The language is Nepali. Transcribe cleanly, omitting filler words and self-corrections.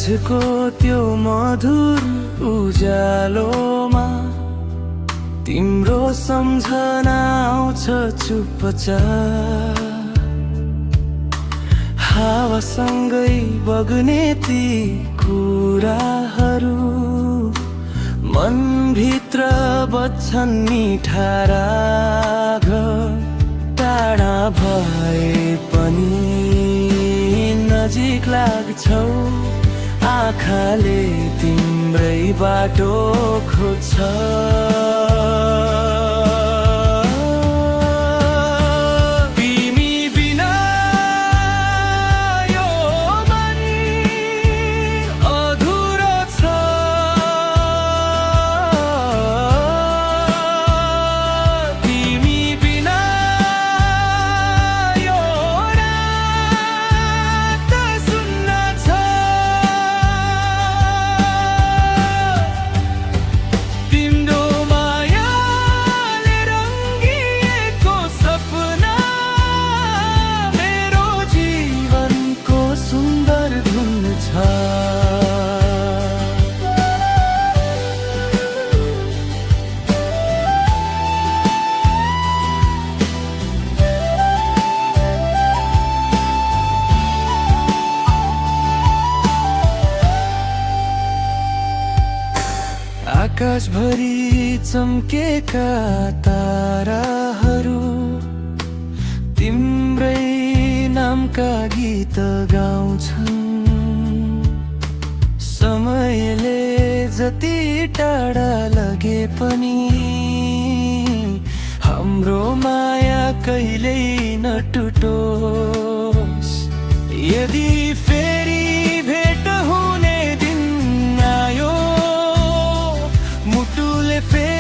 साँझको त्यो मधुर उज्यालोमा तिम्रो सम्झना आउँछ चुपचाप। हावासँगै बग्ने ती कुराहरू मनभित्र बज्छन् मिठा राग। टाढा भए पनि नजिक लाग्छौ, आँखाले तिम्रै बाटो खोज्छ। तिमी बिना यो मन अधुरो छ। तिमी बिना यो रात सुन्न छ। तिम्रो मायाले रङ्गिएको सपना मेरो जीवनको सुन्दर धुन छ। आकाशभरि चम्केका ताराहरू तिम्रै नामका गीत गाउँछन्। समयले जति टाढा लगे पनि हाम्रो माया कहिल्यै नटुटोस्। यदि फेरि भेट हुने दिन आयो, मुटुले फेरि